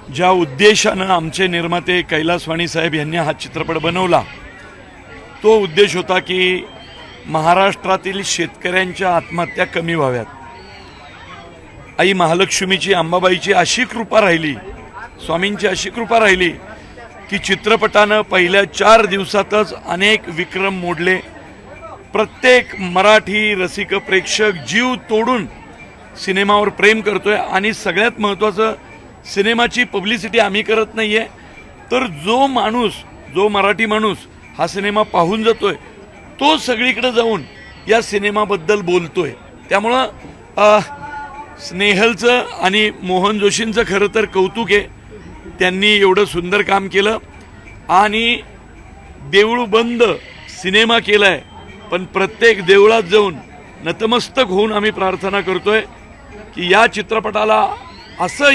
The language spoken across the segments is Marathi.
ज्या उद्देशानं आमचे निर्माते कैलासवाणी साहेब यांनी हा चित्रपट बनवला तो उद्देश होता की महाराष्ट्रातील शेतकऱ्यांच्या आत्महत्या कमी व्हाव्यात। आई महालक्ष्मीची अंबाबाईची अशी कृपा राहिली, स्वामींची अशी कृपा राहिली की चित्रपटानं पहिल्या 4 दिवसातच अनेक विक्रम मोडले। प्रत्येक मराठी रसिक प्रेक्षक जीव तोडून सिनेमावर प्रेम करतोय आणि सगळ्यात महत्त्वाचं सिनेमाची पब्लिसिटी आम्ही करत नाहीये, तर जो मराठी माणूस हा सिनेमा पाहून जातोय तो सगळीकडे जाऊन या सिनेमाबद्दल बोलतोय। त्यामुळं स्नेहलचं आणि मोहन जोशींचं खरं तर कौतुक आहे, त्यांनी एवढं सुंदर काम केलं आणि देऊळ बंद सिनेमा केलाय, पण प्रत्येक देवळात जाऊन नतमस्तक होऊन आम्ही प्रार्थना करतोय की या चित्रपटाला असं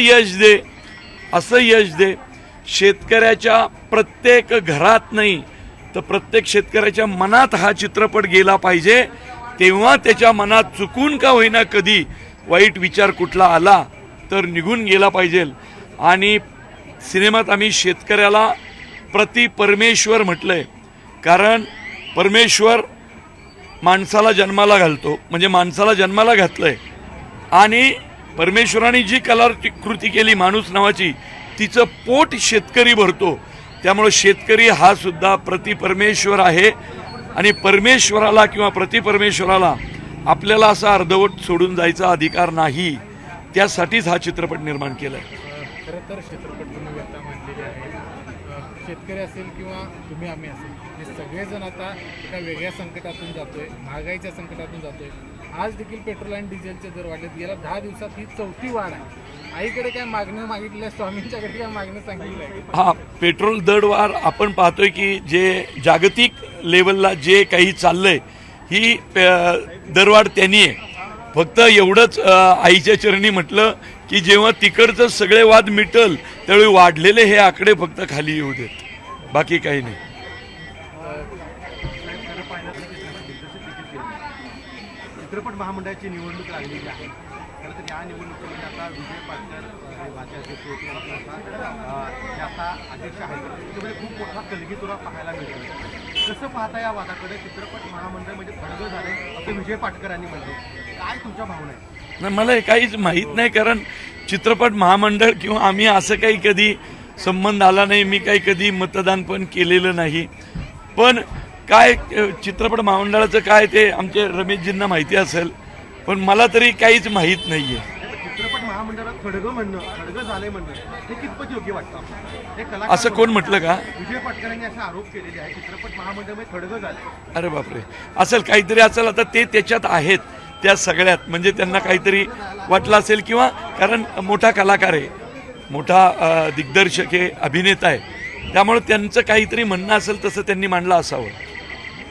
यश दे शेतकऱ्याच्या प्रत्येक घरात नाही तर प्रत्येक शेतकऱ्याच्या मनात हा चित्रपट गेला पाहिजे, तेव्हा त्याच्या मनात चुकून का होईना कधी वाईट विचार कुठला आला तर निघून गेला पाहिजे। आणि सिनेमात आम्ही शेतकऱ्याला प्रति परमेश्वर म्हटलंय, कारण परमेश्वर माणसाला जन्माला घालतो, म्हणजे माणसाला जन्माला घातलंय आणि परमेश्वराने जी कलाकृती केली माणूस नावाची तिचं पोट शेतकरी भरतो। त्यामुळे शेतकरी हा सुद्धा प्रतिपरमेश्वर आहे आणि परमेश्वराला किंवा प्रतिपरमेश्वराला आपल्याला असा अर्धवट सोडून जायचा अधिकार नाही, त्यासाठीच हा चित्रपट निर्माण केलाय। खरं तर चित्रपट तुम्ही व्यथा मांडलेली आहे, शेतकरी असेल किंवा तुम्ही आम्ही असेल हे सगळेजण आता एका वेगळ्या संकटातून जातोय, महागाईच्या संकटातून जातोय। आज देखील पेट्रोल आणि डिझेलचे दर वाढलेत, गेल्या 10 दिवसात ही 4थी वाढ आहे। आईकडे काय मागणी मागितली आहे, स्वामींच्याकडे काय मागणी सांगितली आहे? हा पेट्रोल दरवाढ आपण पाहतोय की जे जागतिक लेवलला जे काही चाललंय ही दरवाढ त्यांनी आहे। फक्त एवढंच आईच्या चरणी म्हटलं की जेव्हा तिकडचं सगळे वाद मिटल त्यावेळी वाढलेले हे आकडे फक्त खाली येऊ देत, बाकी काही नाही। चित्रपट महामंडळाची निवडणूक लागलेली आहे, खरं तर या निवडणुकीमध्ये आता विजय पाटकर माझे अध्यक्ष होते, आता अध्यक्ष आहेत, त्याच्यामध्ये खूप मोठा कलगीतुरा पाहायला मिळतो। कसं पाहता या वादाकडे? चित्रपट महामंडळ म्हणजे खडगं झाले असं विजय पाटकरांनी म्हणले, काय तुमच्या भावना आहे? नाही, मला हे काहीच माहीत नाही, कारण चित्रपट महामंडळ किंवा आम्ही असं काही कधी संबंध आला नाही, मी काही कधी मतदान पण केलेलं नाही। पण काय चित्रपट महामंडळाचं काय ते आमचे रमेशजींना माहिती असेल, पण मला तरी काहीच माहीत नाही आहे। चित्रपट महामंडळात खडगं झाले म्हणणं हे कितपत योग्य वाटतं? असं कोण म्हटलं का? विजय पाटकरांनी असा आरोप केलेले आहे चित्रपट महामंडळामध्ये खडगं झाले। अरे बापरे, असेल काहीतरी असेल, आता ते त्याच्यात आहेत त्या सगळ्यात, म्हणजे त्यांना काहीतरी वाटलं असेल किंवा कारण मोठा कलाकार आहे, मोठा दिग्दर्शक आहे, अभिनेता आहे, त्यामुळे त्यांचं काहीतरी म्हणणं असेल तसं त्यांनी मांडलं असावं।